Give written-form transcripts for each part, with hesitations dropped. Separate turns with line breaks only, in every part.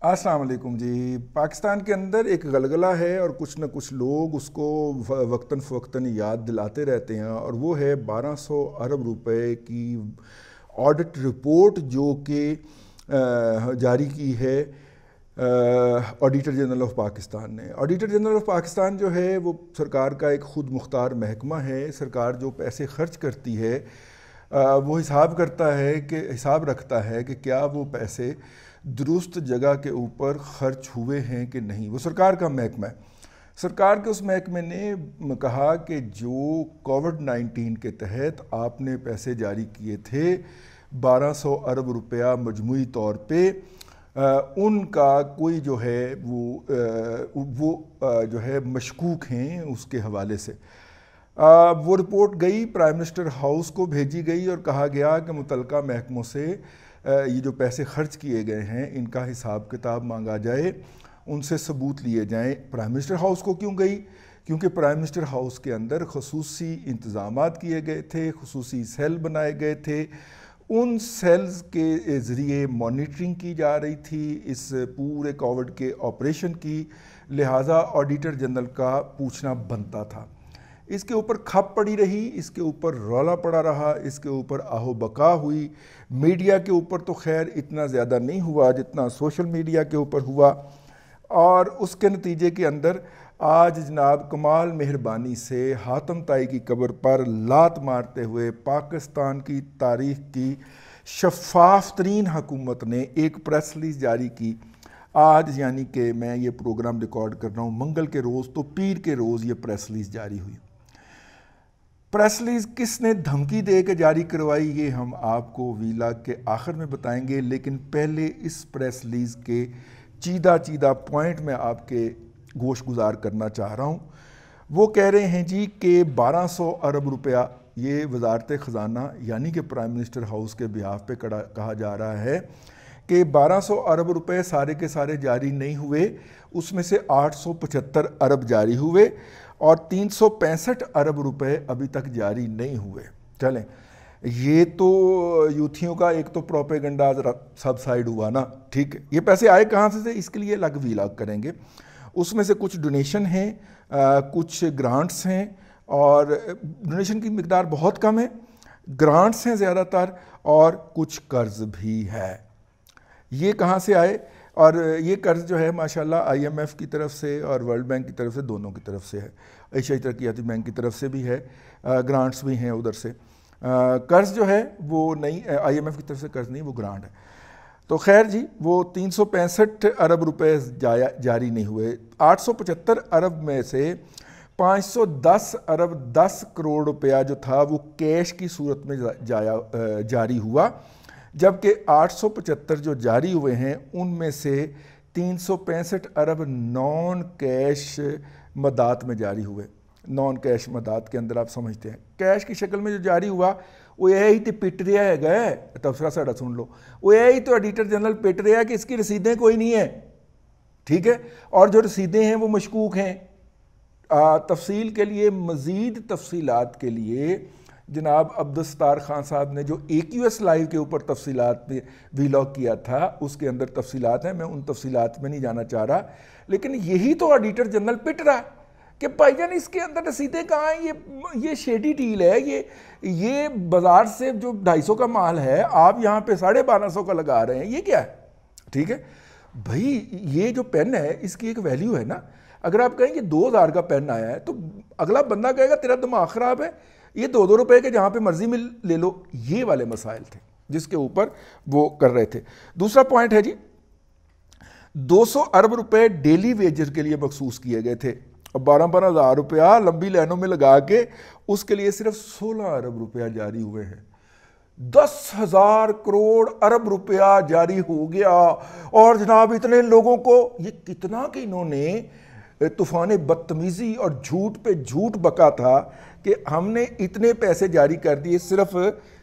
السلام علیکم جی۔ پاکستان کے اندر ایک غلغلہ ہے اور کچھ نہ کچھ لوگ اس کو وقتاً فوقتاً یاد دلاتے رہتے ہیں، اور وہ ہے 1200 ارب روپے کی آڈٹ رپورٹ جو کہ جاری کی ہے آڈیٹر جنرل آف پاکستان نے۔ آڈیٹر جنرل آف پاکستان جو ہے وہ سرکار کا ایک خود مختار محکمہ ہے۔ سرکار جو پیسے خرچ کرتی ہے وہ حساب رکھتا ہے کہ کیا وہ پیسے درست جگہ کے اوپر خرچ ہوئے ہیں کہ نہیں۔ وہ سرکار کا محکمہ ہے۔ سرکار کے اس محکمے نے کہا کہ جو کووڈ-19 کے تحت آپ نے پیسے جاری کیے تھے 1200 ارب روپیہ مجموعی طور پہ، ان کا کوئی جو ہے وہ جو ہے مشکوک ہیں اس کے حوالے سے۔ وہ رپورٹ گئی پرائم منسٹر ہاؤس کو بھیجی گئی اور کہا گیا کہ متعلقہ محکموں سے یہ جو پیسے خرچ کیے گئے ہیں ان کا حساب کتاب مانگا جائے، ان سے ثبوت لیے جائیں۔ پرائم منسٹر ہاؤس کو کیوں گئی؟ کیونکہ پرائم منسٹر ہاؤس کے اندر خصوصی انتظامات کیے گئے تھے، خصوصی سیل بنائے گئے تھے۔ ان سیلز کے ذریعے مانیٹرنگ کی جا رہی تھی اس پورے کووڈ کے آپریشن کی، لہٰذا آڈیٹر جنرل کا پوچھنا بنتا تھا۔ اس کے اوپر کھپ پڑی رہی، اس کے اوپر رولا پڑا رہا، اس کے اوپر آہو بقا ہوئی۔ میڈیا کے اوپر تو خیر اتنا زیادہ نہیں ہوا جتنا سوشل میڈیا کے اوپر ہوا، اور اس کے نتیجے کے اندر آج جناب کمال مہربانی سے حاتم طائی کی قبر پر لات مارتے ہوئے پاکستان کی تاریخ کی شفاف ترین حکومت نے ایک پریس ریلیز جاری کی۔ آج یعنی کہ میں یہ پروگرام ریکارڈ کر رہا ہوں منگل کے روز، تو پیر کے روز یہ پریس ریلیز جاری ہوئی۔ پریس ریلیز کس نے دھمکی دے کے جاری کروائی یہ ہم آپ کو ویلا کے آخر میں بتائیں گے، لیکن پہلے اس پریس ریلیز کے چیدہ پوائنٹ میں آپ کے گوش گزار کرنا چاہ رہا ہوں۔ وہ کہہ رہے ہیں جی کہ 1200 ارب روپیہ یہ وزارت خزانہ یعنی کہ پرائم منسٹر ہاؤس کے بیہاف پہ کہا جا رہا ہے کہ 1200 ارب روپے سارے کے سارے جاری نہیں ہوئے، اس میں سے 875 ارب جاری ہوئے اور 365 ارب روپے ابھی تک جاری نہیں ہوئے۔ چلیں، یہ تو یوتھیوں کا ایک تو پروپیگنڈا ذرا سب سائیڈ ہوا نا، ٹھیک ہے۔ یہ پیسے آئے کہاں سے تھے اس کے لیے الگ ویلاگ کریں گے۔ اس میں سے کچھ ڈونیشن ہیں، کچھ گرانٹس ہیں، اور ڈونیشن کی مقدار بہت کم ہے، گرانٹس ہیں زیادہ تر، اور کچھ قرض بھی ہے۔ یہ کہاں سے آئے؟ اور یہ قرض جو ہے ماشاءاللہ آئی ایم ایف کی طرف سے اور ورلڈ بینک کی طرف سے، دونوں کی طرف سے ہے، ایشیائی ترقیاتی بینک کی طرف سے بھی ہے، گرانٹس بھی ہیں ادھر سے۔ قرض جو ہے وہ نہیں، آئی ایم ایف کی طرف سے قرض نہیں، وہ گرانٹ ہے۔ تو خیر جی، وہ 365 ارب روپے جاری نہیں ہوئے۔ 875 ارب میں سے 510 ارب 10 کروڑ روپیہ جو تھا وہ کیش کی صورت میں جاری ہوا، جبکہ 875 جو جاری ہوئے ہیں ان میں سے 365 ارب نان کیش مدات میں جاری ہوئے۔ نان کیش مدات کے اندر آپ سمجھتے ہیں کیش کی شکل میں جو جاری ہوا وہ یہی تو پٹ رہا ہے گئے، تبصرہ ساڑا سن لو، وہ یہی تو ایڈیٹر جنرل پٹ رہا ہے کہ اس کی رسیدیں کوئی نہیں ہیں، ٹھیک ہے، اور جو رسیدیں ہیں وہ مشکوک ہیں۔ تفصیل کے لیے، مزید تفصیلات کے لیے جناب عبدالستار خان صاحب نے جو AQS لائیو کے اوپر تفصیلات میں ویلاگ کیا تھا اس کے اندر تفصیلات ہیں، میں ان تفصیلات میں نہیں جانا چاہ رہا، لیکن یہی تو آڈیٹر جنرل پٹ رہا ہے کہ بھائی جان اس کے اندر رسیدیں کہاں ہیں، یہ شیڈی ڈیل ہے، یہ بازار سے جو 250 کا مال ہے آپ یہاں پہ 1250 کا لگا رہے ہیں، یہ کیا ہے؟ ٹھیک ہے بھائی، یہ جو پین ہے اس کی ایک ویلیو ہے نا۔ اگر آپ کہیں کہ 2000 کا پین آیا ہے تو اگلا بندہ کہے گا تیرا دماغ خراب ہے، یہ 2 روپے کے جہاں پہ مرضی میں لے لو۔ یہ والے مسائل تھے جس کے اوپر وہ کر رہے تھے۔ دوسرا پوائنٹ ہے جی، 200 ارب روپے ڈیلی ویجر کے لیے مخصوص کیے گئے تھے، اور 12 ہزار روپیہ لمبی لائنوں میں لگا کے اس کے لیے صرف 16 ارب روپیہ جاری ہوئے ہیں۔ 10,000 کروڑ ارب روپیہ جاری ہو گیا، اور جناب اتنے لوگوں کو یہ کتنا کہ انہوں نے طوفان بدتمیزی اور جھوٹ پہ جھوٹ بکا تھا کہ ہم نے اتنے پیسے جاری کر دیے، صرف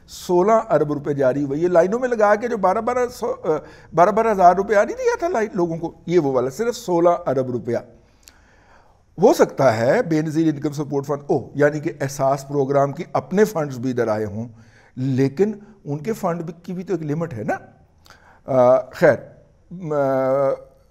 16 ارب روپے جاری ہوئے۔ یہ لائنوں میں لگا کے جو 12 ہزار روپیہ نہیں دیا تھا لوگوں کو، یہ وہ والا صرف 16 ارب روپیہ۔ ہو سکتا ہے بے نظیر انکم سپورٹ فنڈ یعنی کہ احساس پروگرام کی اپنے فنڈز بھی ادھر آئے ہوں، لیکن ان کے فنڈ کی بھی تو ایک لمٹ ہے نا۔ خیر،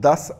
10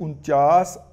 49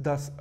10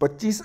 25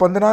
15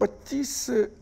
25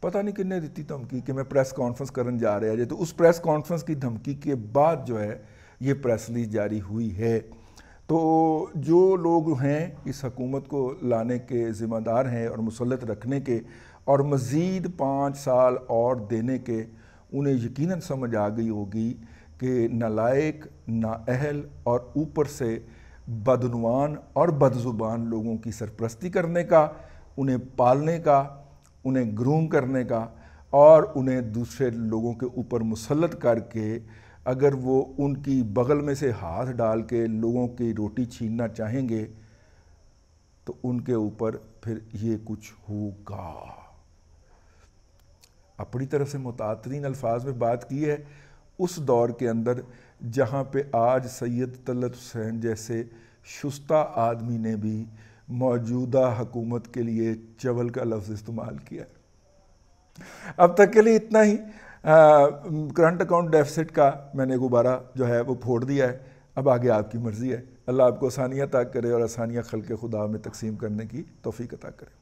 پتہ نہیں کن نے دیتی دھمکی کہ میں پریس کانفرنس کرن جا رہا ہے، تو اس پریس کانفرنس کی دھمکی کے بعد جو ہے یہ پریس ریلیز جاری ہوئی ہے۔ تو جو لوگ ہیں اس حکومت کو لانے کے ذمہ دار ہیں اور مسلط رکھنے کے اور مزید 5 سال اور دینے کے، انہیں یقیناً سمجھ آ گئی ہوگی کہ نالائق، نااہل اور اوپر سے بدعنوان اور بدزبان لوگوں کی سرپرستی کرنے کا، انہیں پالنے کا، انہیں گروم کرنے کا اور انہیں دوسرے لوگوں کے اوپر مسلط کر کے اگر وہ ان کی بغل میں سے ہاتھ ڈال کے لوگوں کی روٹی چھیننا چاہیں گے تو ان کے اوپر پھر یہ کچھ ہوگا۔ اپنی طرف سے متعطرین الفاظ میں بات کی ہے اس دور کے اندر جہاں پہ آج سید طلعت حسین جیسے شستہ آدمی نے بھی موجودہ حکومت کے لیے چول کا لفظ استعمال کیا ہے۔ اب تک کے لیے اتنا ہی۔ کرنٹ اکاؤنٹ ڈیفیسٹ کا میں نے دوبارہ جو ہے وہ پھوڑ دیا ہے، اب آگے آپ کی مرضی ہے۔ اللہ آپ کو آسانیاں عطا کرے اور آسانیاں خلق خدا میں تقسیم کرنے کی توفیق عطا کرے۔